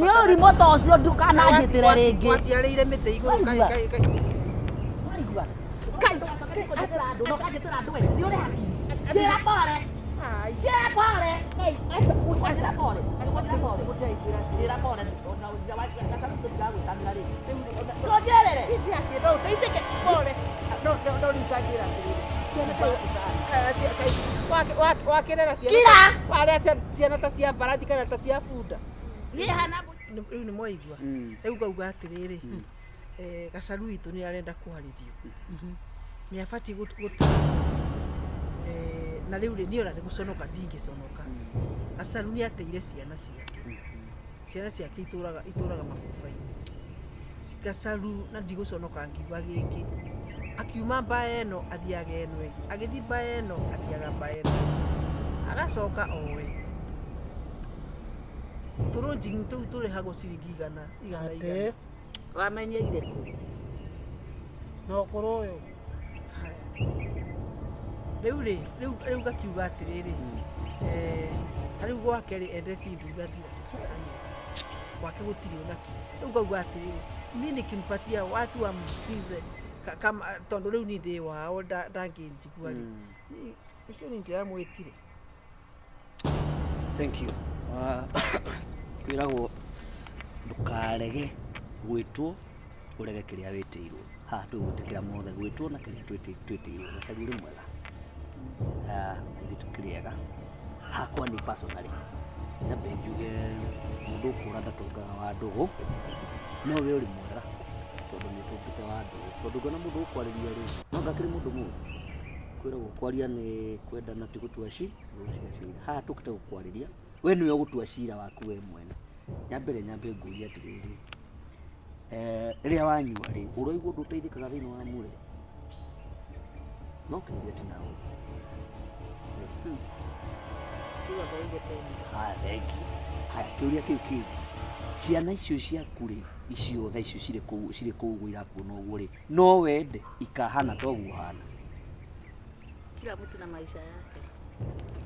Niuri moto ucio ndukananjitire ringi. Waciarĩire mĩtĩ igũrũ kai. Waigua. Kai. No kangitira andu we. Ni uri haki. Njira pore. Njira pore. Kai. Njira pore. Njira pore. Ona uja wa gacaru tutigagwitanira ringi. No njerere. Ndiake no teithike pore. No ritajira. Wakĩrera ciana warĩa ciana ta cia mbarathi kana ta cia bunda rĩu nĩ mwaigua rĩu ngauga atĩrĩrĩ gacaru witũ nĩ arenda kwarĩrio nĩ abatiĩ gũtara na rĩu niĩ ona nĩ gũconoka ndingĩconoka gacaru nĩ ateire ciana ciake itũraga mabuba-inĩ gacaru na ndigũconoka ngiuga gĩkĩ akiuma mbaya ĩno athiaga ĩno ĩngĩ agĩthiĩ mbaya ĩno athiaga mbaya ĩno agacoka owe tũrũnjingi tũu tũrĩhagwo ciringi igana wamenyeire kũ no kũrũ ũyũ rĩu gakiuga atĩrĩrĩ ta rĩu gwake rĩ endetie indo igathira gwake gũtirĩ onaki rĩu ngauga atĩrĩrĩ niĩ nikimpatia watu wamsikize kama tondũ rĩu ni ndĩ wao ndangĩnjigua rĩ nĩkĩo niĩ ndĩramwĩtire. Thank you. Kwĩragwo ndũkarege gwĩtwo ũrege kĩrĩa wĩtĩirwo haha tũgũtĩkĩra mothe gwĩtwo na kĩrĩa twĩtĩirwo gacaru rĩ mwega ithuĩ tũkĩrĩega hakwa nĩ personally nyambe njuge mũndũ ũkũra ndatongaga wa ndũgũ no we ũrĩ mwega tondũ nĩ tũngĩte wa ndũgũ tondũ ngona mũndũ ũkwarĩria rĩ no ngakĩrĩ mũndũ mũru kwĩragwo kwaria nĩ kwendana ti gũtua cira haha tũkĩte gũkwarĩria we nĩwe ũgũtua cira waku we mwene nyambe ngũria atĩrĩrĩ rĩrĩa wanyua rĩ ũraigua ndũteithĩkaga thĩinĩ wa mwĩrĩ no kĩũria ti naũ haya kĩũria kĩu kĩngĩ ciana icio ciaku rĩ icio tha icio cirĩ kũu ũguo irakuona ũguo rĩ no wende ikahana ta ũguo hana kila mtu na maisha yake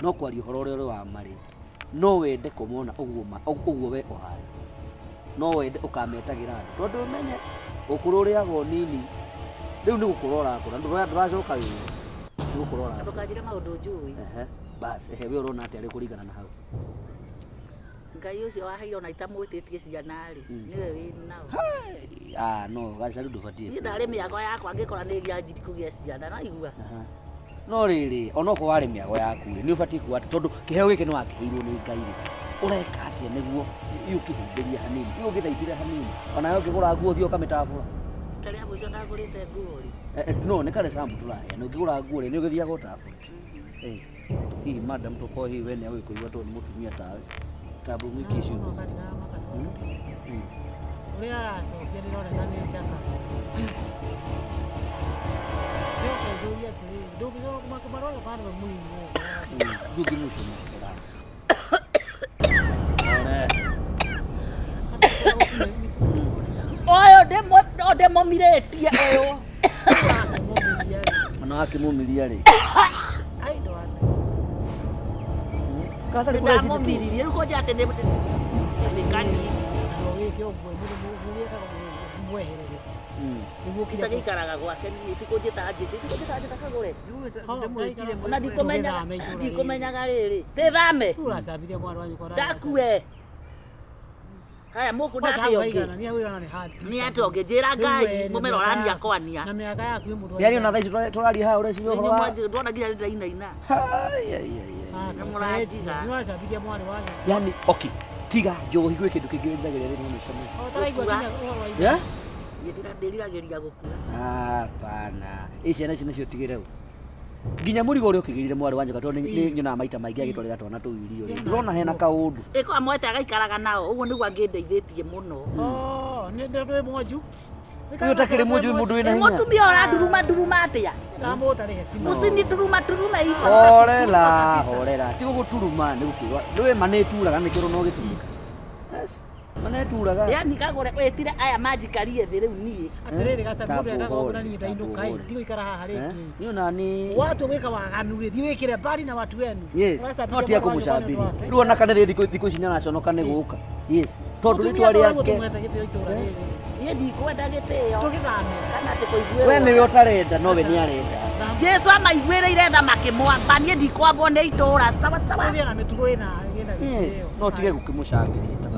no kwaria ũhoro ũrĩa ũrĩ wa marĩ no wende kũmona ũguo we ũhana no wende ũkametagĩra andũ tondũ ũmenye ũkũrũ ũrĩagwo nini rĩu nĩ gũkũra ũrakũra ndũracoka wĩra nĩ gũkũra ũrakũra ndũkanjĩre maũndũ njũĩ basi we ũrona atĩ arĩ kũringana na hau Ngai ũcio waheire ona itamwĩtĩtie ciana rĩ nĩwe wĩ nao no gacaru ndũbatiĩ niĩ ndarĩ mĩago yakwa ngĩkora nĩ gĩanjiri kũgĩa ciana naigua no rĩrĩ onokorwo warĩ mĩago yaku rĩ nĩ ũbatiĩ kuga tondũ kĩheo gĩkĩ nĩ wakĩheirwo nĩ Ngai rĩ ũreka atĩa nĩguo ũkĩhumbĩrie hanini ũgĩthaitire hanini ona yo ũkĩgũra nguo ũthiĩ ũkamĩtabũra tarĩa mũico ndagũrĩte nguo rĩ no nĩ karĩ sambu tũraheana ũngĩgũra nguo rĩ nĩ ũgĩthiaga ũtabũra hihi madam tũkorwo hihi we nĩ agũkũigua tondũ nĩ mũtumia tawe tabu mwiki icio ũrĩa aracokia nĩroneka nĩ njakara nĩũkũnjũria atĩrĩrĩ ndũngĩcoka kũmarora kana we mũnini wothe ndũngĩmũconokerera ũyũ ndĩmũmirĩtie ũyũ ona akĩmũmiria rĩ ndamũmiririe rĩu kũnjĩra atĩ nĩ kanini gĩikaraga gwake tikũnjĩta njĩta kagũre ona ndikũmenyaga rĩrĩ tĩthame ndakue haya mũkũ ndatĩonge nĩ atonge njĩra Ngai mũmera ũrania kwania yaani ona thaa ici tũraria haha ũreciria ũhoro wa ndona nginya ndĩrainaina yaani okay tiga njohi gwĩ kĩndũ kĩngĩ ndagĩrĩra rĩmwe ndĩriragĩria gũkua hapana ciana ici nacio tigĩre u nginya mũrigo ũrĩa ũkĩgĩrire mwarĩ wa nyoka tondũ nĩ nyonaga maita maingĩ agĩtwarĩra twana tũu irio rĩ ndĩrona hena kaũndũ ĩko amwete agaikaraga nao ũguo nĩguo angĩndeithĩtie mũno nĩ ndĩ mwonju ũyũ ũtakĩrĩ mũnju mũndũ wĩna hinya mũtumia ũranduruma atĩa mũcinituruma iko horera ti gũgũturuma nĩ gũkwĩra ndũĩ manĩturaga nĩkĩo ũrona ũgĩturika maneturaga yani kagore wetire aya majikarie thĩ rĩu niĩ atĩrĩrĩ gacaru mũndũ endaga ũguo niĩ ndainũka ndigũ ikara haha rĩngĩ niĩ nani watu wĩka waganu rĩ thiĩ wĩkĩre mbari na watu wenu yes no tiga kũmũcambĩria rĩu ona kana thikũ ici nĩ araconoka nĩ gũka yes tondu ni twari yake ye ndikwenda gitio tugithame kana ati kuigwe we ni utarenda no we ni arenda Jesu amaiguire irenda makimwamba nie ndikwambwo ni itura sawa sawa na mitugo ina no tige gukimucambirita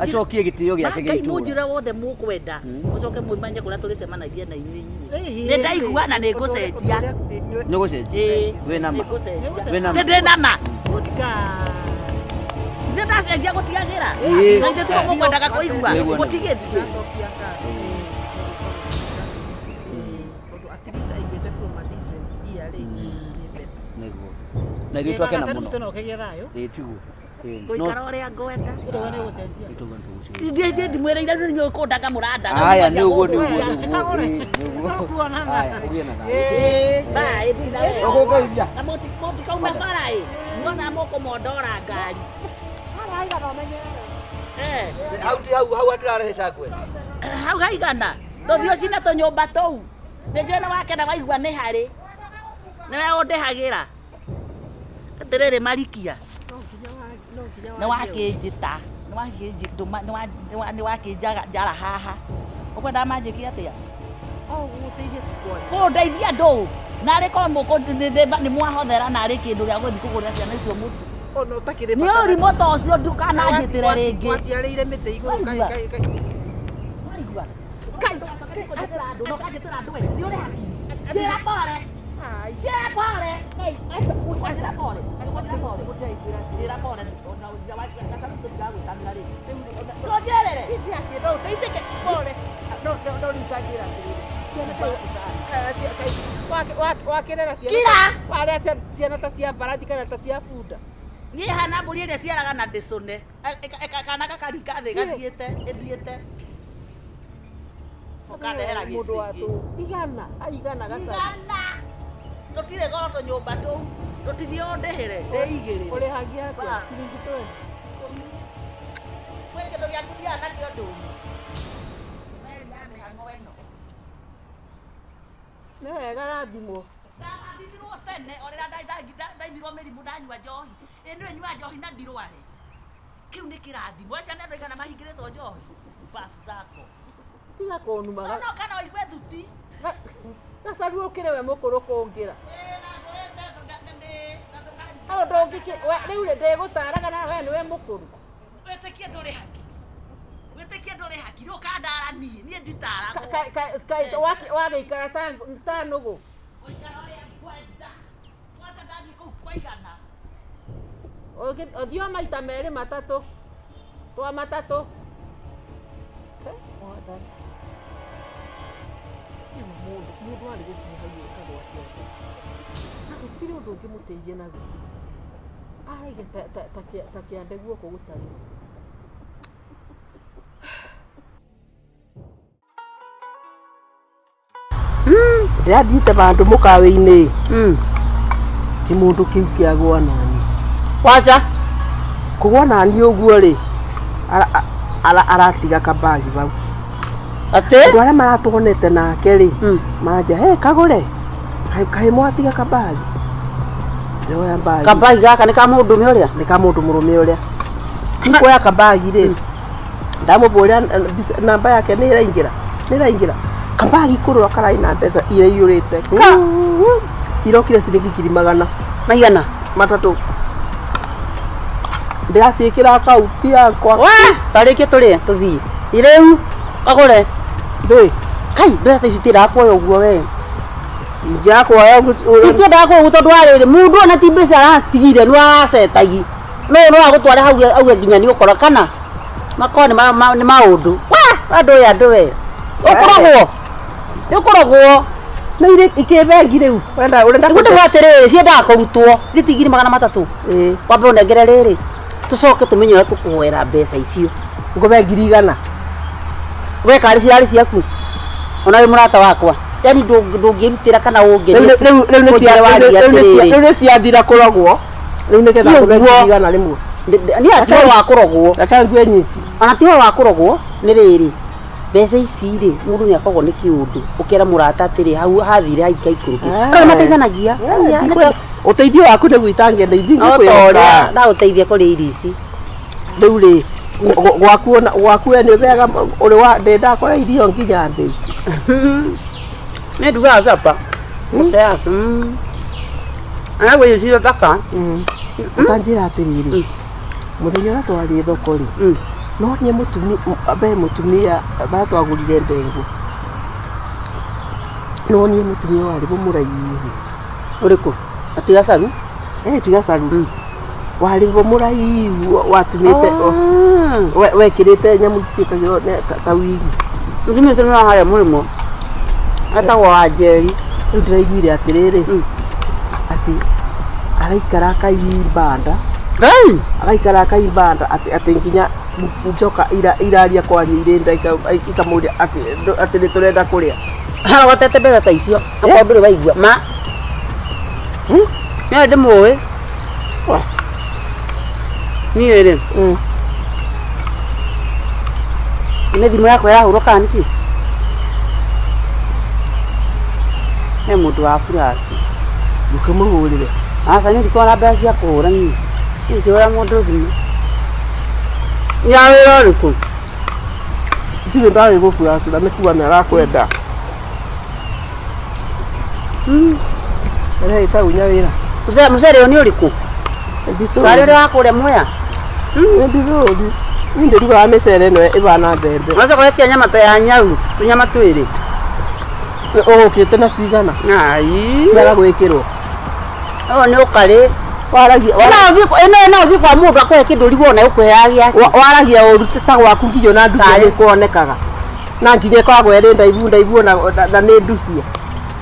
acokie gitio giake gitu munjire wothe mukwenda ucoke muimanye kuria turicemanagia na inyuĩ ni ndaigua na nĩ ngũcenjia nĩ gũcenjia we nama ndĩ nama mutika ithe ndacenjia gũtigagĩra na ithe tuko mũkwendaga kũigua gũtigĩthie na ithuĩ twakena mũno tiguo gũikara ũrĩa ngwenda turoga nĩ gũcenjia ndiĩ ndimwĩrĩire rĩu nĩ ũkũndaga mũranda aya nĩ ũguo nĩguo na mũtikauma bara ĩ muona mũkũmondora ngari hau atirarehe cakwe hau haigana tũthiĩ ũcine tũnyũmba tũu nĩnjũĩ nĩ wakena waigua nĩ harĩ nĩwe ũndĩhagĩra atĩrĩrĩ marikia nĩ wakĩnjĩta nĩ wakĩnjara haha ũkwendaga manjĩkie atĩa kũndeithia ndũ narĩ korwo nĩ mwahothera narĩ kĩndũ gĩa gũthiĩ kũgũrĩra ciana icio mũtu nĩ ũrimũ ta ũcio ndukananjĩtĩre rĩngĩ waciarĩire mĩtĩ igũrũ ciana ta cia mbarathi kana ta cia bunda niĩ hana mbũri ĩrĩa ciaraga na ndĩcũne kana gakarika thĩ gathiĩte ũkandehera gĩcingĩ igana tũtirĩ goro tũnyũmba tũu tũtithie ũndĩhĩre ndĩigĩrĩre ũrĩhagia atĩa ciringi 20 kwĩ kĩndũ gĩaku thiaga nakĩo ndũnyũ nĩ wega rathimwo ndathithirwo tene orĩra ndainirwo mĩrimũ ndanyua njohi nĩwe nyua njohi na ndirware kĩu nĩ kĩrathimo ciana andũ aigana mahingĩrĩtwo njohi babu zako tiga kũnumaga sono kana waigue thuti gacaru ũkĩre we mũkũrũ kũngĩra rĩu ndĩgũtaraga na we nĩwe mũkũrũ wĩtĩkie ndũrĩ haki rĩu kandara niĩ nditarago wagĩikara ta nũgũ ũikara ũrĩa ngwenda kwanza ndathiĩ kũu kwa igana ũthiĩ maita merĩ matatũ twa matatũ mũndũ arĩ gũkinya hau ĩkagwo atĩa na gũtirĩ ũndũ ũngĩmũteithia naguo araige ta kĩande guoko gũtarĩ ndĩrathiĩte bandũ mũkawa-inĩ kĩmũndũ kĩu kĩagwa nani wacha kũgwa nani ũguo rĩ aratiga kabagi bau atĩ andũ arĩa maratũgonete nake rĩ manja kagũre kaĩ mwatiga kabagi kabagi gaka nĩ ka mũndũme ũrĩa nĩ ka mũndũ mũrũme ũrĩa nĩkuoya kabagi rĩ ndamũbũrĩra namba yake nĩ ĩraingĩra kabagi kũrũra karai na mbeca iria iyũrĩte irokire ciringi ngiri magana matatũ ndĩraciĩkĩra akaunti yakwa tarĩkie tũrĩe tũthiĩ irĩu agũre kai mbeca icio tirakuoya ũguo we njakuoya citiendaga kũu tondũ wa rĩrĩ mũndũ ona ti mbeca aratigire nĩ aracetagi no agũtware hau auge nginya nĩ ũkora kana makorwo nĩ maũndũ andũ aya andũ we ũkoragwo na irĩ ikĩbengi rĩu gũtĩga atĩrĩrĩ ciendaga kũrutwo gĩtigiri magana matatũ wambe ũnengere rĩrĩ tũcoke tũmenye ũrĩa tũkũhoera mbeca icio ngũbe ngiri igana we karĩ cirarĩ ciaku ona wĩ mũrata wakwa yani ndũngĩrutĩra kana ũngĩrĩu nĩ ciathira kũrogwo rĩu nĩgetha ngũbe ngiri igana rĩmwe nĩ atĩo wa kũrogwo gacangue nyiki ona tiho wa kũrogwo nĩ rĩrĩ mbeca ici rĩ mũndũ nĩ akoragwo nĩ kĩũndũ ũkĩra mũrata atĩrĩ hau hathire haika ikũrũki kana mateithanagia ũteithio waku nĩ gwitangia ndeithia ndaũteithia kũrĩa irio ici rĩu rĩ gwaku nĩ wega ũrĩ wa ndakora irio nginya thĩ nĩ ndugaga capa anagwĩciria thaka ũkanjĩra atĩrĩrĩ mũthenya ũrĩa twarĩ thoko-rĩ no niĩ mũtumia batwagũrire ndengũ no niĩ mũtumia warĩ mũraihu ũrĩkũ atigacaru tigacaru warĩ mũraihu watumĩte wekĩrĩte nyamũ ciĩtagĩrwo ta wigi mũtumia ũcio nĩ wa harĩa mũrĩmo etagwo Wanjeri rĩu ndĩraiguire atĩrĩrĩ atĩ araikara akaibanda agaikara akaibanda atĩ nginya njoka iraria kwaria irenda ikamũria atĩ nĩ tũrenda kũrĩa gotete mbeca ta icio akorwo ndũrĩ waigua ma niĩ ndĩmũĩ niĩ rĩ nĩ thimũ yakwa yahũrũka nĩkĩ he mũndũ wa furaci ndũkamũhũrĩre aca nĩ ndikona mbeca cia kũhũra niĩ ngĩhũra mũndũ thimũ ya wĩra ũrĩkũ ndirĩ ndarĩ gũburaci na nĩ kuga nĩ arakwenda ĩta unya wĩra mũcere ũyũ nĩ ũrĩkũ warĩ ũrĩa wa kũrĩa Mwea ndĩrũri niĩ ndĩrugaga mĩcere ĩno ĩbana mbembe ũcokoretia nyama ta ya nyau tũnyama twĩrĩ ũgũkĩte na cigana ciaga gwĩkĩrwo ũyũ nĩ ũkarĩ ĩno ũthiĩ kwa mũndũ akũhe kĩndũ ũrigwo na ũkũheaga gĩake waragia ũru ta gwaku nginya na nduthi nĩ kuonekaga na nginya ĩkoragwo ĩrĩ ndaivu na nĩ ndubia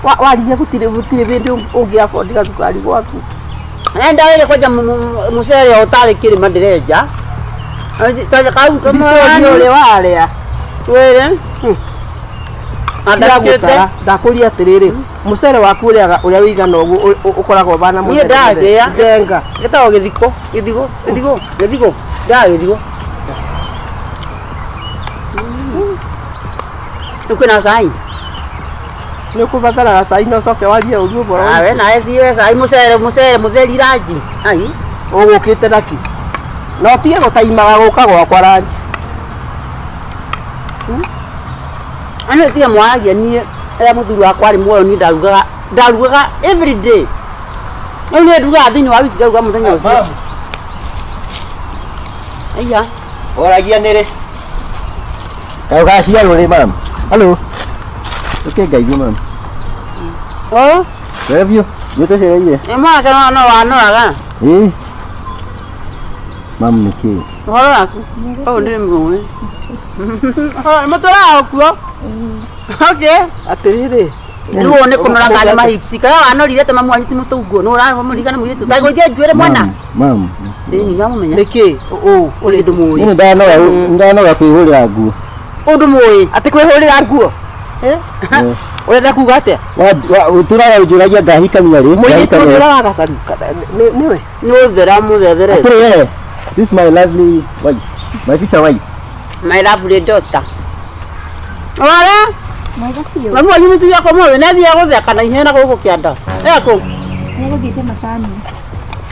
warigia gũtirĩ bĩndĩ ũngĩabondi gacukari gwaku ndawĩre kwanja mũcere ũtarĩ kĩrĩma ndĩrenja ũrĩa warĩa wĩrĩ ndakũria atĩrĩrĩ mũcere waku ũrĩaga ũrĩa wĩigana ũguo ũkoragwo bana njenga gĩtagwo gĩthigo ndaga gĩthigo rĩu kwĩna cai nĩ ũkũbataraga cai na ũcoke warie ũru ũboro we nawe thiĩ cai mũcere mũtheri ranji ũgũkĩte naki no tige gũtaimaga gũka gwakwa ranji anĩ tiga mwaragia niĩ rĩrĩa mũthuri wakwa arĩ muoyo niĩ ndarugaga every day rĩu niĩ ndugaga thĩinĩ wa wiki ngaruga mũthenya ũcio aya oragia nĩrĩ kaugaciarwo rĩ mam halo ũkĩngaigua mam webio gwĩtũcereire mwanake no wanoraga mam nĩkĩ ũhoro waku ũyũ ndĩrĩ mũĩ mũtũraga kuo atĩrĩrĩ rĩu ũũ nĩ kũnora kana mahipsi kana wanorire te mamu wanyu ti mũtũnguo nĩ ũramũririkana mũirĩtu tagũithia njuĩrĩ mwana ĩni ngamũmenya nĩkĩ ũrĩ ũndũ mũĩ ndanoga kwĩhũrĩra nguo ũndũ mũĩ atĩ kwĩhũrĩra nguo ũrenda kuga atĩa tũraga ũnjũragia ngahikania rĩ mũirĩtu ũrĩa wa gacaru nĩwe nĩ ũthera mũthethere this is my lovely wife my future wife my lovely daughter ora mamu wanyu mũtu yakwa mothe nĩathiaga gũtheka na ihenya gũkũ kĩanda ekũ nĩgũthiĩte macani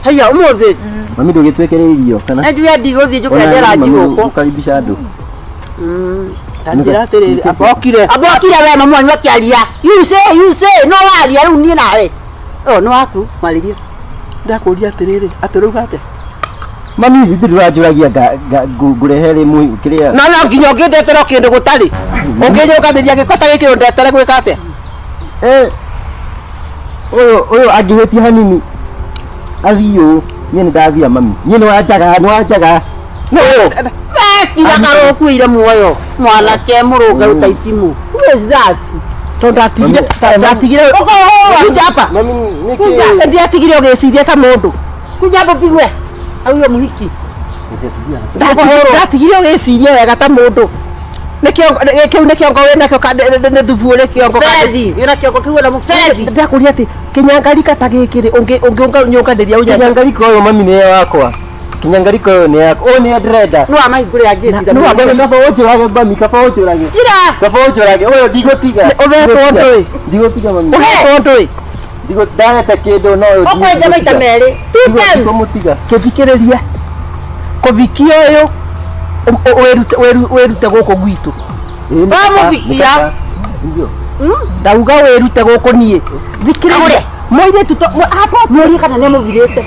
haiya ũmũthĩ mami ndũgĩtwekereirio kana nĩnjuge ndigũthiĩ njũkendera njigũkũ ũkaribisha andũ tanjĩra atĩrĩrĩ abokire we mamu wanyu akĩaria you say no waria rĩu niĩ nawe ũyũ nĩ waku mwarĩrie ndakũria atĩrĩrĩ atĩrauga atĩa mami ithuĩ ndũranjũragia ngũrehere kĩrĩa no nginya ũngĩndetera kĩndũ gũtarĩ ũngĩnyokanĩria gĩko ta gĩkĩ ũndetere gwĩka atĩa ũyũ angĩhĩtia hanini athiĩ ũũ niĩ nĩndathia mami niĩ nĩwanjaga kiraga ũkuire muoyo mwanake mũrũngarũ ta itimũ ndiatigire ũgĩciria ta mũndũ kujambo pigwe auyo mũhiki ndatigire ũgĩciria wega ta mũndũ kĩu nĩ kĩongo wĩnakĩo nĩ thubu ũrĩ kĩongo wĩna kĩongo kĩu na mũberethi ndakũria atĩ kĩnyangarika ta gĩkĩ ũngĩnyũnganĩria kĩnyangarika ũyũ mami nĩye wakwa kĩnyangarika ũyũ nĩ yakwa ũyũ nĩyo ndĩrenda no amahingũrĩra njĩti kaba ũnjũrage mami kaba ũnjũrage kaba ũnjũrage ũyũ ndigũtiga ũhetwo ndũĩ ndigũtiga mami ũhetwo ndũĩ ndagete kĩndũ no ũkwenja maita merĩ mũtiga kĩthikĩrĩria kũbikia ũyũ wĩrute gũkũ gwitũ wamũbikia ndauga wĩrute gũkũ niĩ thikĩrĩria mũirĩtu Mũri kana nĩ mũvirĩte.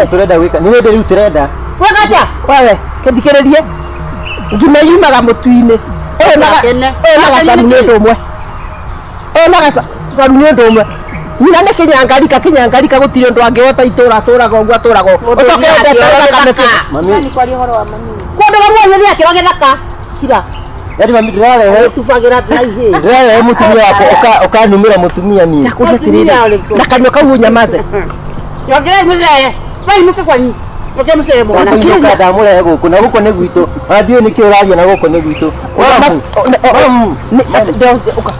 Turenda gwĩka nĩ wende rĩu turenda wagaja wewe kĩthikĩrĩrie ngina yumaga mũtu-inĩ ũyũ na gacaru nĩ ũndũ ũmwe nyina nĩ kĩnyangarika gũtirĩ ũndũ angĩhota itũra atũraga ũguo atũraga kũndũ gamwe nĩ akĩra gĩthaka kira yaani mami ndĩrarehe tubagira naihe ndĩrarehe mũtumia wako ũkanumĩra mũtumia niĩ na kanyua kau nyamaze Yongere mzee. Vai nuke kwanyu. Ngoja mzee mwana. Nĩkĩoka ndamũrehe gũkũ na gũkũ nĩ gwitũ na ndiũĩ nĩkĩ ũraria na gũkũ nĩ gwitũ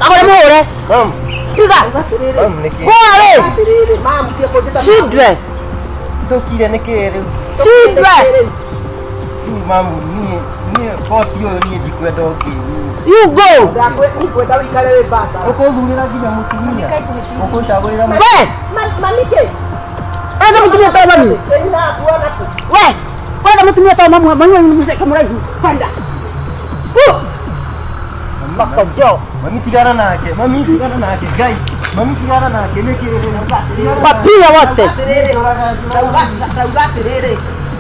agore mũhũre tiga kware shidwe ndũkire nĩkĩ rĩu shidwe mamu niĩ koti ũyũ niĩ ndikwenda ũngĩ you go Nikwenda wikare we basa. ũkũthurĩra nginya mũtumia ũkũcagũrĩra we Mamike. enda mutumia tawa mami Ina kuona ku. we kwenda mutumia tawa mami mami mzee kamera hivi kwenda makajo mami tigana nake gai mami tigana nake nĩkĩ wapia wote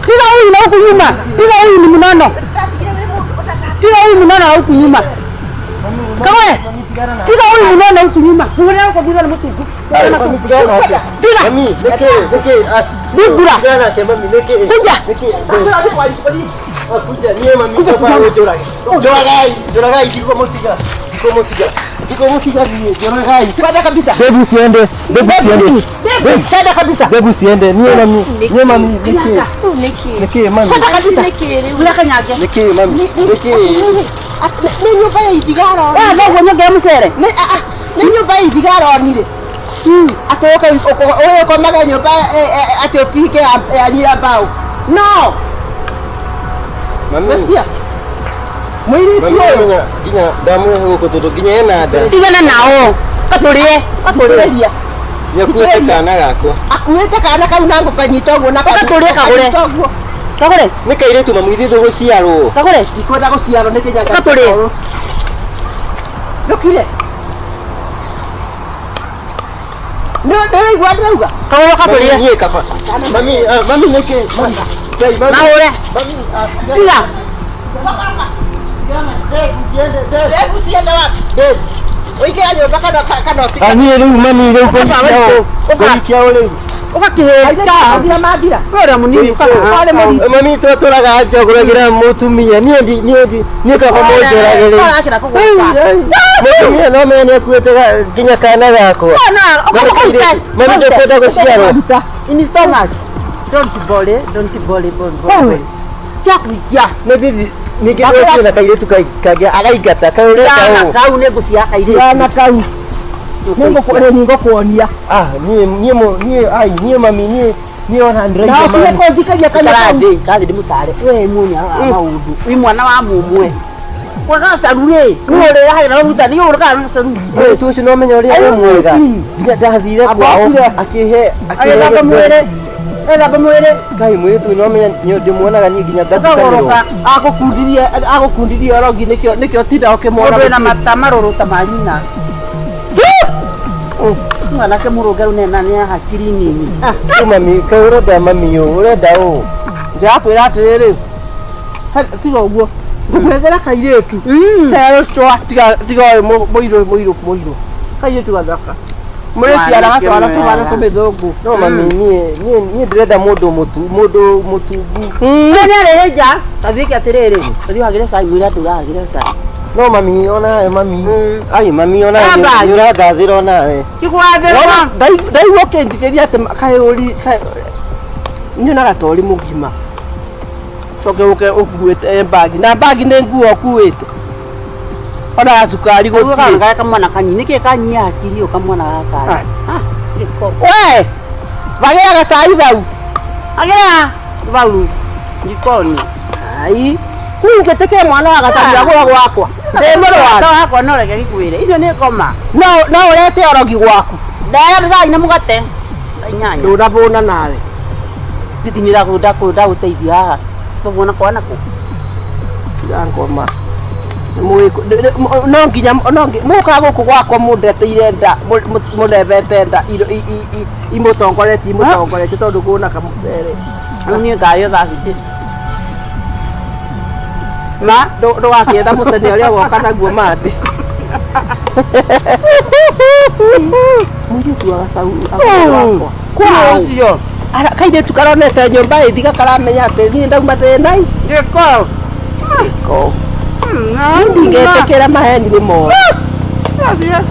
piga huyu na huku nyuma piga huyu ni mnono piga huyu mnono na huku nyuma kawe piga huyu mnono huku nyuma unaona kwa bila mtu piga mami nĩkĩ bigura tigana nake mami nĩkĩ kuja kuja niĩ mami njoragai ndiko niĩ njoragai kwenda kabisa bebu siende kwenda kabisa bebu siende niĩ mami nĩkĩ mami kwenda kabisa unakanyage nĩkĩ mami nĩkĩ ni nyumba ya idigaro ah ndio nyonge musere ni nyumba ya idigaro nire atoka oyo kwa maga nyumba atotike ya nyira bao no mami sia mwiri mami tio nginya ndamurehe gũkũ tondũ nginya ena nda tigana nao katurie nĩakuĩte kana gakwa akuite kana kau nango kanyita uguo na katurie kagure kagure nĩ kairĩtu mamu ithuĩ gũciarwo kagure ikwenda guciarwo nĩ kinyanga katurie ndukire no igwa ndauga kagure katurie niĩ kaba mami nĩkĩ mami na ure mami tiga Hebu sienda wapi? Uingia nyumba kana niĩ rĩu mami rĩu kũikia rĩu ugakiheja ndia mathira ora munini kana ale muri mami tũtũraga njagũragĩra mũtumia niĩ kaba mũnjoragĩrĩ mũtumia no menya nĩakuĩte nginya kana gakwa mami ndũkwenda gũciarwo in stomach don't bole chakuja ningĩ rũciũ na kairĩtu kangĩ againgata kaũrĩka kau nĩ ngũcia kairĩtu na kau nĩngũkuonia niĩ mami niĩ ona ndĩraigua kathi ndĩmũtare we munya maũndũ wĩ mwana wa mũmwe wagacaru rĩ nĩũrĩrahagĩra ruta nĩũrĩkaga nacaru mũirĩtu ũcio no menya ũrĩa wĩ mwega nginya ndathire kwao akĩhe ethamba mwĩrĩ ngai mũirĩtu no menya ndĩmuonaga niĩ nginya ngatukanĩrwo agũkundirie orongi nĩkĩo tinda ũkĩmwona ũndũ na mata marũrũ ta ma nyina mwanake mũrũngarũ nena nĩ hakiri nini mami kaĩ ũrenda mami ũrenda ũ ndĩrakwĩra atĩrĩrĩ tiga ũguo ngũkwethera kairĩtu kerũcwa tiga mũirũ kairĩtu gathaka mũrĩciara gatwara tũbana tũmĩthũngũ no mami niĩ ndĩrenda mũndũ mũtungu nĩarĩrĩ nja gathiĩke atĩrĩrĩ gathiĩ wagĩre cai mwĩra ndũragĩre cai no mami onawe mami ai mami onawe nĩũrandathĩra onawe kĩgwathĩra ndaigua ũkĩnjigĩria atĩ kaĩũri nyonaga ta ũrĩ mũgima coke ũke ũkuĩte mbagi na mbagi nĩ nguo ũkuĩte ona gacukari gũtirĩ kamwana kanyi nĩkĩ kanyia hakiri ũkamwana gaka we bagĩra gacai bau agĩra bau jikoni ai ngĩtĩkĩra mwana wa gacai agũra gwakwa ndĩ mũrwaru wakwa no reke gĩkwĩre icio nĩ ngoma no ũrete orogi gwaku ndaya thai na mũgate inyanya ndũnabũna nawe Nditinira kuda uteithia haha. Tumuona kwana ku. Ngoma. No nginya muka guku gwakwa mundeteire nda murevete nda imutongoretie tondu kuna kamucere Ni ngayo thaciti. na ndugakietha mucene uria woka naguo mandi muiritu agacagu wakwa kwa ucio kairitu karonete nyumba ithiga karamenya ati ni ndauma thenai giko ndingetekera maheni ni mo nĩ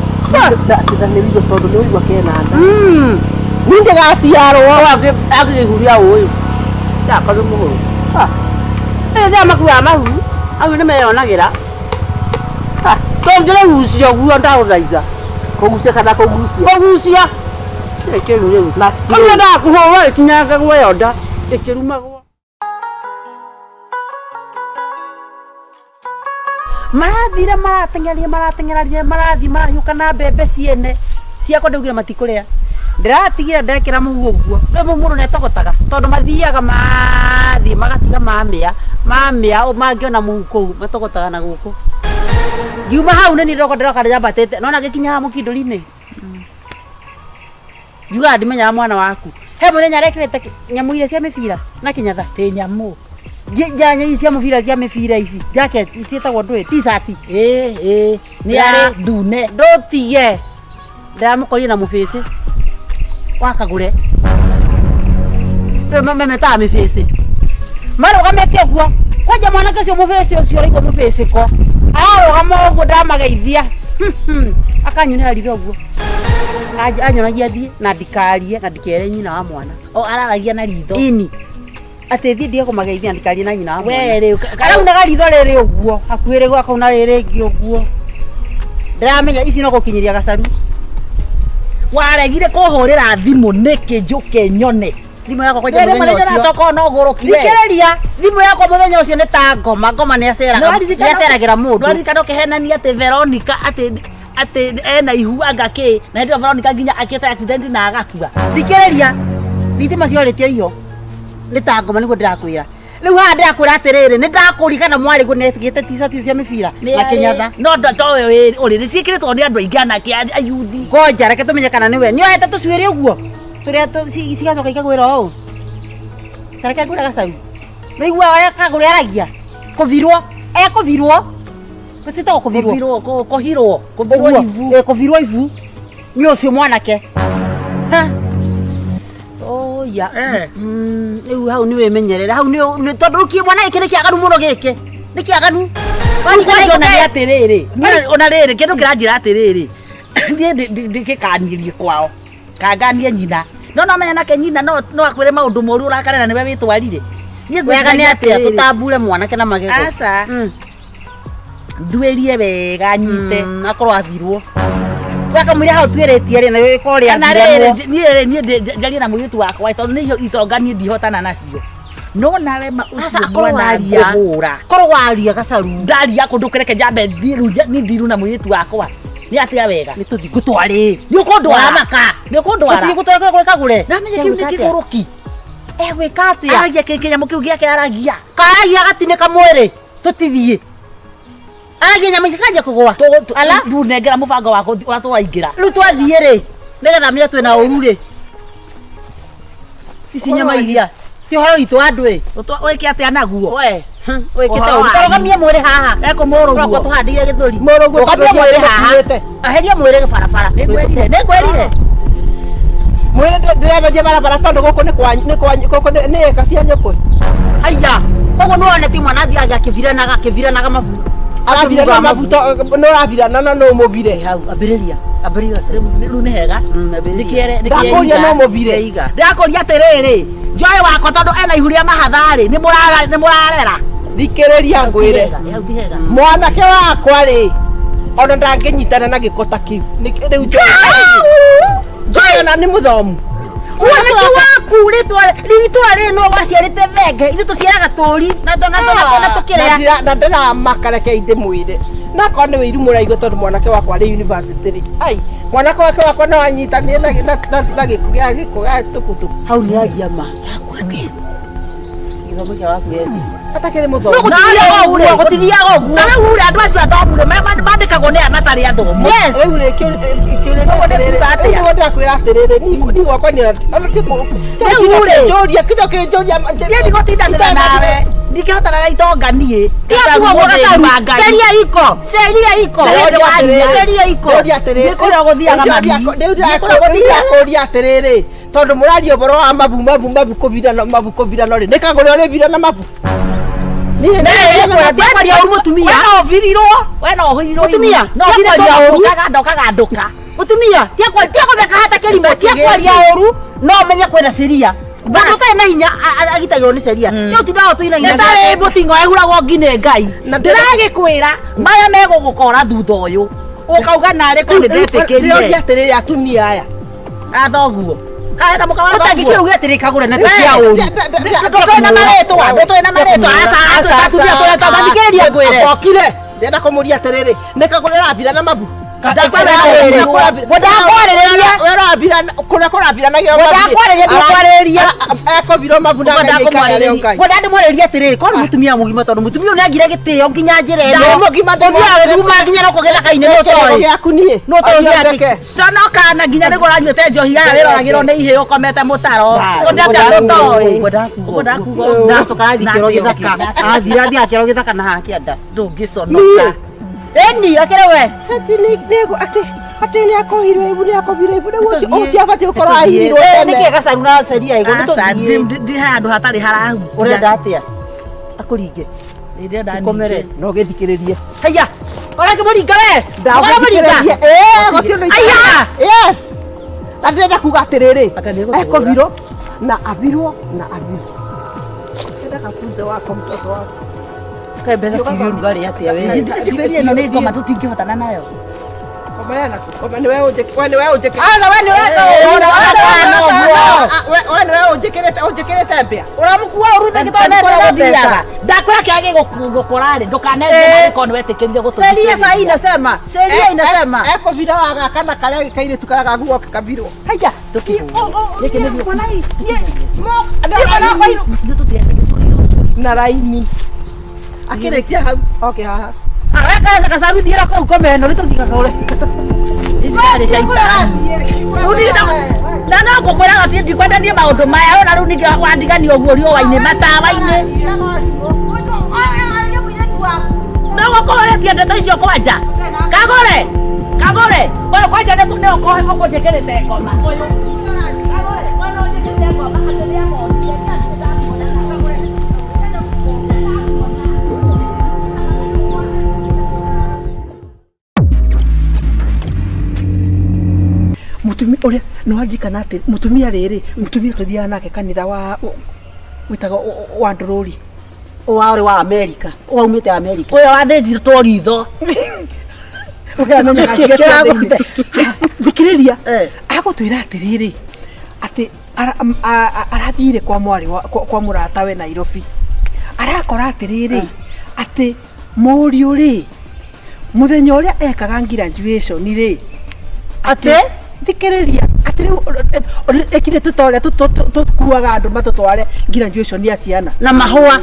wĩigue tondũ nĩ wĩigua kenanda niĩ ndĩgaciarwo akĩhuria ũyũ ndakorwo mũhũru rĩrĩa makuaga mahu au nĩ meyonagĩra tũngĩrĩ gucio guo ndagũthaitha kũgucia kana kũgucia kũgucia kĩrũ rĩu kũrĩa ndakũhũra ĩkinyange guoyo nda ĩkĩrumagwo marathire marateng'eraria marathi marahiũka na mbembe ciene ciakwa ndaugire matikũrĩa ndĩratigire ndekĩra mũhu ũguo rĩu mũndũ netogotaga tondũ mathiaga mathi magatiga mamĩa mangĩona mũhu kũu matogotaga na gũkũ ngiuma hau nĩ nĩndoka ndĩroka ndĩrambatĩte nona gĩkinyaga mũkindũri-inĩ njugaga ndimenyaga mwana waku he mũthenya arekĩrĩte nyamũ iria cia mĩbira na kĩnyatha Tĩ nyamũ. njanya ici cia mũbira ici jacket ciĩtagwo ndũĩ t-shirt Nĩ arĩ ndune. ndũtige ndĩramũkorire na mũbĩcĩ wakagũre rĩu memetaga mĩbĩcĩ marũgamĩte ũguo kwanja mwanake ũcio mũbĩcĩ ũcio ũraigua mũbĩcĩ ko arũgama ũguo ndamageithia akanyonera ritho ũguo anyonagia thiĩ na ndikarie na ndikere nyina wa mwana O araragia na ritho. ini atĩ thiĩ ndige kũmageithia ndikarie na nyina wa mwana Wee araunaga ritho rĩrĩ ũguo hakuhĩ rĩguo akauna rĩrĩ ĩngĩ ũguo ndĩramenya ici no gũkinyĩria gacaru waregire kũhũrĩra thimũ nĩkĩ njũke nyone. thimũ yakwa kwanja mũthenya ũcio Toko no gũrũki we. thikĩrĩria thimũ yakwa mũthenya ũcio nĩ ta ngoma nĩ aceragĩra mũndũ Ndwarikana ũkĩhenania atĩ Veronica atĩ ena ihu angakĩ na hĩndĩ ĩyo Veronica nginya akĩte accident na agakua. thikĩrĩria thitima ciorĩtio iyo nĩ ta ngoma nĩguo ndĩrakwĩra rĩu haha ndĩrakwĩra atĩrĩrĩ nĩ ndakũrigana mwarĩ gũnetigĩte t-shirt cia mĩbira na kĩnyatha no towe ũrĩ ciĩkĩrĩtwo nĩ andũ aingĩ anake ayuthi. ngoja reke tũmenye kana nĩwe nĩohete tũcuĩrĩ ũguo tũrĩa cigacoka ikagwĩra ũũ tareke ngwĩra gacaru nĩigua ũrĩa kagũrũ aragia kũvirwo ekũvirwo gũcitagwo kũvirwo kũvirwo ivu nĩ ũcio mwanake oya rĩu hau nĩ wĩmenyerere hau nĩ tondũ rũkie mwana gĩkĩ nĩ kĩaganu mũno gĩkĩ nĩ kĩaganu atĩrĩrĩ ona rĩrĩ kĩndũ kĩranjĩra atĩrĩrĩ niĩ ndĩgĩkanirie kwao kanganie nyina no nomenya nake nyina no akwĩre maũndũ moru ũrakarera nĩwe wĩtwarire wega nĩ atĩa tũtambure mwanake na magego aca nduĩrie wega nyite akorwo avirwo wakamwĩra hau twĩrĩtie rĩ na rĩkorwo rĩavirwo niĩ njarie na mũirĩtu wakwa tondũ nĩ itonganie ndihotana nacio no nawe ma ũcio mwana ngũhũra korwo waria gacaru ndaria kũndũ kĩreke njambe nĩ ndiru na mũirĩtu wakwa nĩ atĩa wega nĩ tũthi gũtwarĩ nĩ ũkũndwara maka nĩ ũkũndwara tũthiĩ gũtwara gwĩ kagũre namenya kĩu nĩ kĩgũrũki gwĩka atĩa aragia kĩnyamũ kĩu gĩake aragia karagia gatinĩka mwĩrĩ tũtithiĩ aragia nyamũ ici kanjia kũgũa ala ndunengera mũbango wako ũrĩa tũraingĩra rĩu twathiĩ rĩ nĩgetha menya twĩna ũru rĩ ici nyama iria ti ũhoro witũ andũ wĩke atĩa naguo we wĩkĩte ũru tũrogamie mwĩrĩ haha ekũmũrũguo tũhandĩire gĩthũri mũrũguo rũgamia mwĩrĩ haha aheria mwĩrĩ barabara nĩngwĩrire mwĩrĩ ndĩremeria barabara tondũ gũkũ nĩ eka cia nyũkũ haiya koguo nĩwone ti mwana athiaga akĩviranaga mabu aravirana mabuto nũravirana na no mũvire hau ambĩrĩria rĩu nĩ hega ndakũria no mũvire iga ndakũria atĩrĩrĩ njoĩ wakwa tondũ ena ihu rĩa mahatharĩ nĩ mũrarera thikĩrĩria ngwĩre mwanake wakwa rĩ ona ndangĩnyitana na gĩko ta kĩu rĩu njoĩ ona nĩ mũthomu mwanake waku itũra rĩrĩ no waciarĩte thenge ithuĩ tũciaraga tũri na tũkĩrĩa na ndĩramaka reke ndĩmwĩre nakorwo nĩ wĩiru mũraigua tondũ mwanake wakwa arĩ university rĩ ai mwanake wakwa no anyitanire na gĩko gĩa tũkutuku hau nĩ agia ma Ati. Githomo kia waku yethi. Atakere muthomo. No gutithiaga uguo, gutithiaga uguo. Na wewe ule andu acio athomure mandikagwo ni anatari athomo. Yes. Rĩu rĩ kĩũria atĩrĩrĩ. Rĩu ndakwĩra atĩrĩrĩ ni gwakwa nĩ ona ti njũria kĩtho kĩnjũria. Ndiye ndigotindanĩra nawe. Ndingĩhotana na itonga niĩ. Tiakuo Gacaru. Seria iko. Seria iko. Seria iko. Ndĩkũrĩa gũthiaga mami. Ndĩrakũria atĩrĩrĩ. Tondũ mũraria ũhoro wa mabu kũbirana rĩ. Nĩ kagũrĩa ũrĩ birana mabu. Ndiakwaria ũru mũtumia. We no ũhirirwo. Mũtumia. No ndokaga ndoka. Mũtumia. Tiakũtheka hata kĩrima. Tiakwaria ũru. No menye kwĩna Seria. Bado sai na hinya agitagirwo ni Seria. Tiu tindaga tuina hinya. Ndari mutingo ehuragwo ngine Ngai. Ndiragikwira maya megugukora thutha uyu. Ukauga nari ko ndetĩkĩrire. Ndĩroria atĩrĩrĩ atumia aya. Athoguo. Kana mukawa. Utangĩkĩra uge atĩrĩ kagũre na tikia ũru. Ndũtwĩna marĩtwa. Asa atumia tũreta mathikĩrĩria ngwĩre. Okire. Ndenda kũmũria atĩrĩrĩ. Nĩ kagũrĩra mbira na mabu. Ndakwarĩrĩria. Kũrĩa kũrambiranagia ekobirwo mabu na ndamwarĩria atĩrĩrĩ korwo mũtumia mũgima tondũ mũtumia ũyũ nĩangire gĩtĩo nginya njĩra ĩno ũthiaga nginya no kũgĩthaka-inĩ no tũĩ conoka na nginya nĩguo ũranyuĩte njohi yaya wĩroragĩrwo nĩ ihĩ ũkomete mũtaro ndacoka athi kĩoro gĩthaka athira athiaga kĩoro gĩthaka na hakĩanda ndũngĩconoka ĩni akĩre we atĩ nĩ akohirwo ibu nĩ akobirwo ibu ũcio abatiĩ gũkorwo ahirirwo tene. Nĩkĩĩ Gacaru na Seria igũ ndi handũ hatarĩ harahu ũrenda atĩa akũringe komere no gĩthikĩrĩrie haya ũrangĩmũringa we ndagũthikĩrĩrie aya yes na ndĩrenda kuga atĩrĩrĩ ekobirwo na abirwo ndenda kafunze wako mtoto wako kaĩ mbeca cirio rugarĩ atĩa we ndĩrĩa ĩno nĩ ngoma tũtingĩhotana nayo. Ũnjĩkĩrĩte mbĩa ũramũkua ũruthe gĩtonete mbeca ndakwĩra kĩage gũkũra rĩ ndũkanenje nĩ wetĩkĩrire gũtũthikĩrĩria. Seria saa inasema Seria inasema ekobira waga kana karĩa kairĩtu karagaguo kabirwo haya na raini akĩrĩkia hau oke haha aweka Gacaru thiĩra kũu komeno nĩtũthiĩ kagũre na no ngũkwĩraga atĩ ndikwendanie maũndũ maya ona rĩu ningĩ wandigania ũguo riũa-inĩ matawa-inĩ no gũkũrĩtie ndeto icio kwanja kagũre ũyũ kwanja nĩ ũkũnjĩkĩrĩte ngoma ũyũ kagũre wena ũnjĩkĩrĩte ngoma akĩrĩa ng'ondu mutumia uria no ajikana ati mutumia riri mutumia tuthiaga nake kanitha wa witaga wa ndururi ũrĩ wa Amerika waumĩte Amerika ũyũ wathĩnjirwo ritho thikĩrĩria agũtwĩra atĩrĩrĩ atĩ arathire kwa mwarĩ kwa mũratawe Nairobi arakora atĩrĩrĩ atĩ mũriũ rĩ mũthenya ũrĩa ekaga graduation rĩ atĩ thikĩrĩria atĩ ekire tũtorĩa tũkuaga andũ matũtware graduation ya ciana na mahũa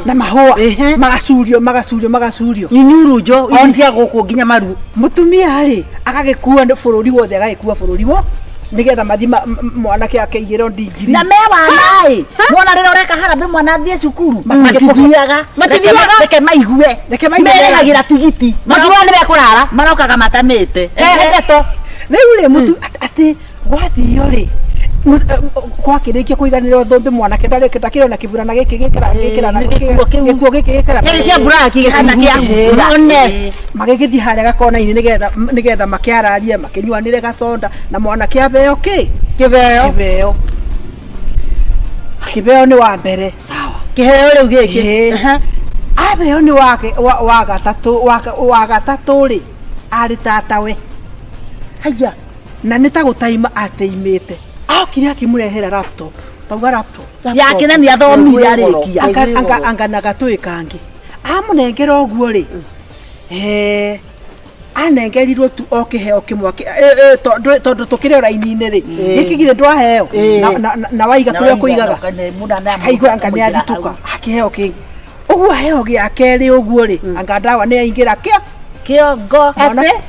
magacurio inyurunjo ici cia gũkũ nginya maru mũtumia rĩ agagĩkua bũrũri wothe agagĩkua bũrũri wo nigetha mathi mwanake akeigĩrwo ndigiri na mewana mwana rĩrĩa ũreka harambĩ mwana athiĩ cukuru matithiaga reke maigue merĩhagĩra tigiti makiuga nĩ mekũrara marokaga matamĩte ndeto rĩu rĩ mũtu atĩ gwathio rĩ gwakĩrĩkia kũiganĩrwo thũmbĩ mwanake ndakĩrĩ na kĩburana gĩkĩ gĩkuo gĩkĩa buraki magĩgĩthiĩ harĩa gakona-inĩ nĩgetha makĩararie makĩnyuanĩre gaconda na mwanake abeo kĩbeo nĩ wa mbere sawa kĩheo rĩu gĩkĩ abeo nĩ wa gatatũ rĩ arĩ tatawe haya na nĩ ta gũtaima ateimĩte okire akĩmũrehera laptop tauga laptop yake na nĩ athomire arĩkia anga na gatũĩ kangĩ amũnengera ũguo rĩ anengerirwo tu okiheo kimwe tondu tukire raini-ini ri giki githe ndwaheo na waiga kuria kuigaga akaigua ngane athituka akiheo kingi uguo heo gia keri uguo ri anga ndawa ni aingira kiongo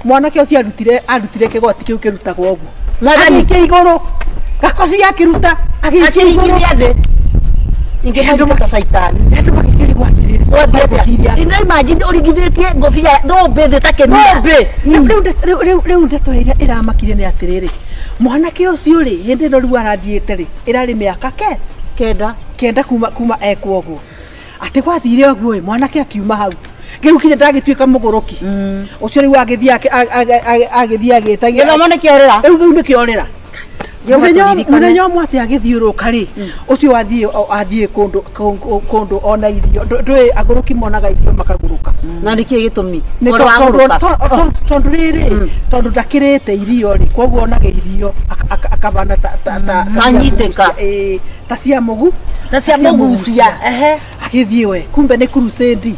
mwanake ucio arutire kigoti kiu kirutagwo uguo mwathani iguru gakobi akiruta akiingiria thi ingi mundu mutasaitani ina imagine urigithitie ngobia nombe thi takenia riu ndeto iria iramakire ni atiriri mwanake ucio ri hindi no riu arathiite ri irari miaka kenda kuma ekwo uguo ati gwathire uguo mwanake akiuma hau ngiru kinye ndagituika muguruki ucio riu agithia agitagia githomo ni kiorera riu ni kiorera muthenya umwe ati agithiuruka ri ucio athie kundu ona irio ndui aguruki monaga irio makaguruka na niki gitumi tondu riri tondu ndakirite irio ri koguo onaga irio akabana anyiteka ta cia mugu cia agithie we kumbe ni crusade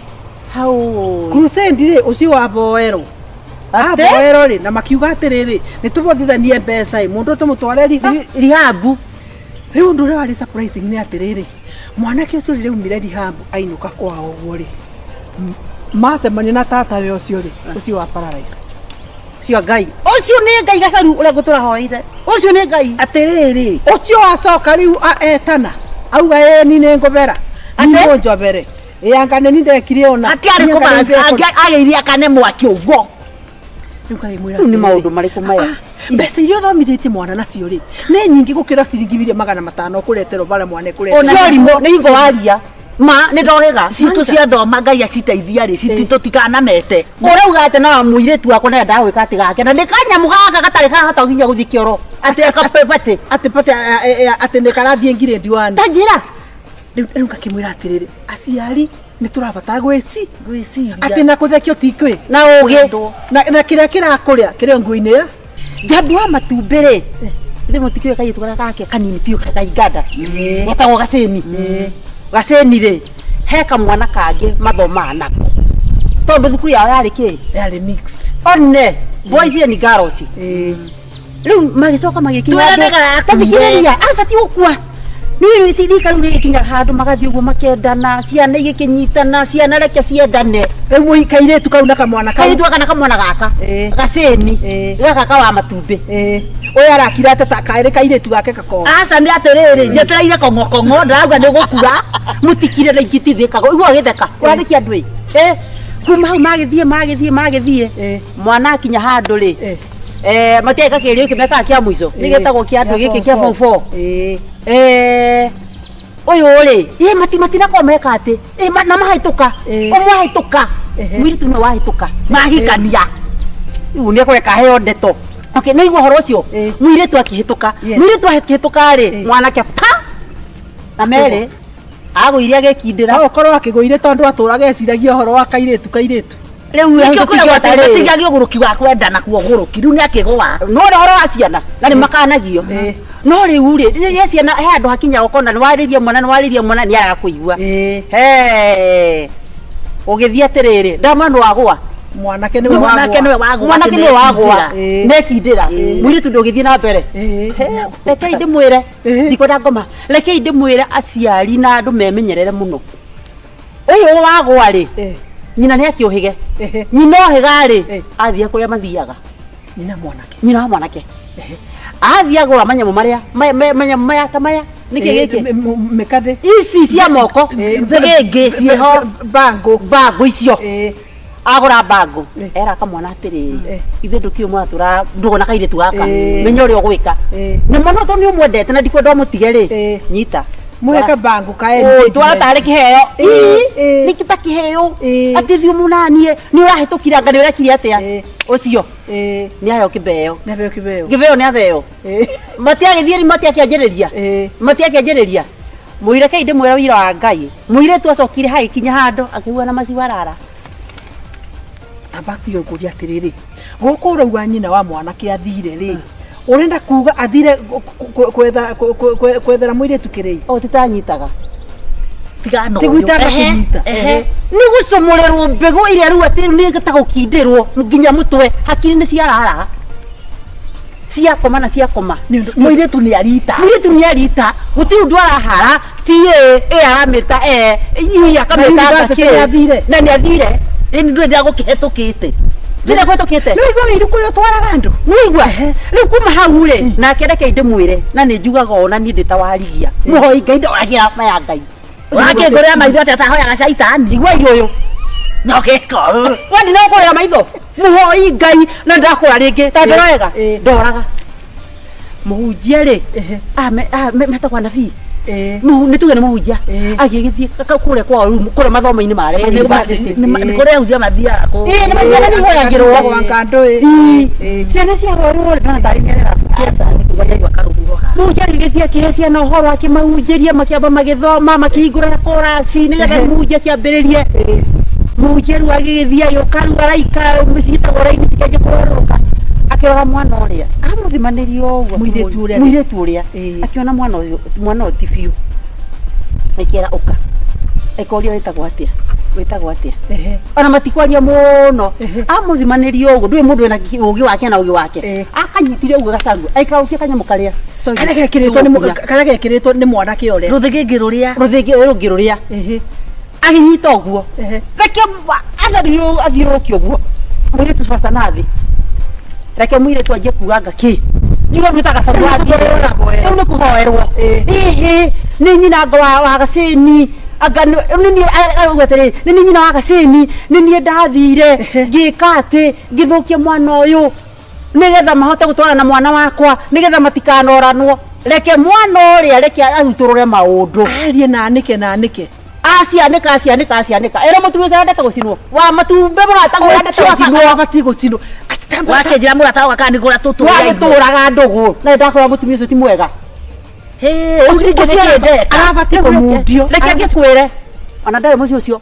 ri ucio wa boero aboero ri na makiuga atiriri nitubothithanie mbeca mundu tumutware rihabu riu ndu wari surprising ni atiriri mwanake ucio riu mire rihabu ainuka kwao uguo ri macemania na tata we ucio ri ucio wa paradise ucio ngai gacaru uria gutura hoire ucio ni ngai atiriri ucio acoka riu etana auga ni ngobera ni njobere yanga ni ndekire ona ati ari kubaza ageiria kane mwaki ugo ni maundu mariku maya mbeca iria thomithĩtie mwana nacio ri nĩ nyingĩ gũkĩra ciringi 500 kureterwo bara mwana kureterwo ciarimo nĩ ingo waria ma nĩ ndohega citu cia thoma ngai aciteithia ri cititutikanamete urauga ati na muiretu wako na ndagwika ati gake na ndikanyamu gaka gatari kahota nginya guthi kioro ati akapepate ati nĩ karathie ngiredi wani tajira riu ngakĩmwĩra atĩrĩrĩ aciari nĩ tũrabatara gwĩciria ati na kũthekio tikwe na ũgĩ na kĩrĩa kĩrakũrĩa kĩrĩ nguo-inĩ ya jambu wa matumbere ndi mutikio kai tukara kake kanini pio kaigada gatagwo gaceni ri heka mwana kange mathoma nako tondu thukuru yao yari mixed one boys and girls riu magicoka magikinya tathikiriria acati ukua ni sidika ruri ikinya handu magathi uguo makendana ciana igikinyitana ciana reke ciendane riu kairetu kau na kamwana kau kairetu kana kamwana gaka gaceni gaka kawa matumbe oya arakira ata kaire kairetu gake kako aca ni atiriri njetereire kongo ndauga ni gukura mutikire na ingitithikago igua agitheka urathiki andu kuma hau magithie mwana akinya handu ri matiaika kirio kimeka kia mwizo nigetagwo kia andu giki kia form 4 uyu ri matina komeka ati na mahituka umwahituka mwiri tu no wahituka mahikania ni akweka heo ndeto okay no igwo horo ucio mwiri tu akihituka mwiri tu akihituka ri mwanake pa na mere agwire agekindira okorwo akigwire tondu aturaga eciragia horo wa kairetu riu tikigio guruki wa kwenda na kuo guruki riu ni akigwa no horo wa ciana na ni makanagio no riu ri ciana he andu hakinya ukona ni waririe mwana ni araga kuigua ugithia atiriri ndamandu wagwa mwanake niwe wagwa nekindira mwiri tu ndugithie na mbere rekei ndimwire ndikwenda ngoma rekei ndimwire aciari na andu memenyerere muno uyu wagwa ri nyina ni akiuhige nyina ohiga ri athia kuria mathiaga nyina mwanake athia gura manyamu maria manya tamaya niki giki mekathe ici cia moko thege cieho bango icio agura bango era kamwana atiriri ithe ndukio mwatura ndugona kairetu gaka menya uri ogwika ni mwana to ni umwendete na ndikwenda mutige ri nyita muheka bango kae twara tare kiheo nikita kiheo ati thiu munanie ni urahitukira ngani urekire atia ucio ni ayo kibeo ni aveo matiagithie matiakĩanjĩrĩria mwire kai ndimwira wira wa ngai mwire tu acokire hagikinya handu akigua na maciwarara tabati yo kuria atiriri guku urauga nyina wa mwanake athire ri urenda kuga athire kwethera mwire tukirei titanyitaga tigano tigwitaka kunyita gucomorerwo mbegu iria riu ati ni gitago kindirwo nginya mutwe hakiri ni ciarara ciakoma na ciakoma Muiritu ni arita gutiru ndu arahara tie aramita iya kameta athire na ni athire ni ndu ndia gukihetukite ndira gwetukite no igwa iru kuyo twaraga andu no igwa riu kuma hau ri na kereke ndimwire na ni njugaga ona ni nditawarigia muhoi ngai ndoragira maya ngai wake ngorea maitho ati atahoyaga caitani igwa iyo no geko wani no kurea maitho muhoi ngai na ndakura ringi ta ndoraga ndoraga muhunjia ri metagwa nabii ni tuge ni muhunjia agigithie kuria kwa room kuria mathomo-ini mare ni kuria hunjia mathiaga ku ni maciana ni hoyagirwo kwa kando ciana cia hoerwo na tari merera kesa ni kugoya igwa karuguro muhunjia agigithie akihe ciana uhoro akimahunjiria makiamba magithoma makihingura korasi nigetha muhunjia kiambiririe muhunjia riu agigithie yuka riu araika micitagwo raini cikianjia kuweruka akiona mwana uria amuthimanirio uguo muiritu uria akiona mwana uyu ti biu ikira uka ikoria witagwo atia ona matikwaria muno amuthimanirio uguo ndui mundu ena ugi wake na ugi wake akanyitire uguo gacangu aikaukia kanyamu karia kana gekiritwo ni mwanake uria ruthingi ruria aginyita uguo reke athirurukia uguo muiritu basa nathi reke muiritu anjie kuanga ki njuga mwitaga sabu wathie riu ni kuhoerwo ni nyina wa gacini anga ni nyina wa gacini ni nie ndathire ngika ati ngithukia mwana uyu nigetha mahote gutwara na mwana wakwa nigetha matikanoranwo reke mwana uria reke aruturure maundu arie na anike asianika era mutumia ucio ndete gucinwo wa matumbe muratagwo ndete gucinwo abati gucinwo wake njira murataga kana ngura tuturaga ndugu na ndakora mutumia ucio ti mwega arabati kumundio reke ngikwire ona ndare mucio ucio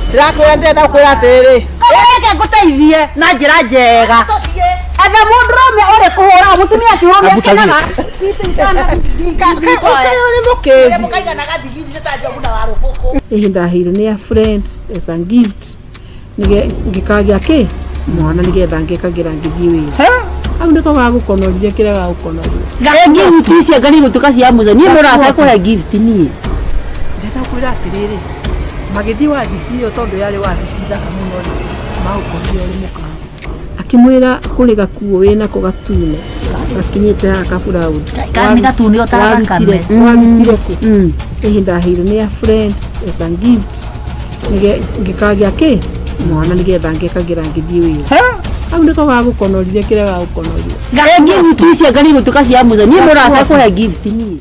ndirakwira ndenda kwira atiri reke nguteithie na njira njega atha mundurume uri kuhura mutumia akihurumia ihinda hiru ni a friend as a gift ngikagia ki mwana nigetha ngikagira ngithii wira au ndiko gagukonoria kire gagukonoria gift icio ngari gutuka cia muzo ni murasa kuhe gift ni ndenda kwira atiriri magithii wa thiciyo tondu yari wa thicitha muno maukorio ri muka akimwira kuri gakuo wina ko gatune gakinyite akabura kani gatune otarakame warutire ku ihinda hiru ni a friend as a gift ngikagia ki mwana nigetha ngikagira ngithii wira au ndiko gagukonoria kire gagukonoria gift icio ngari gutuka cia muzo ni murasa kuhe gift ni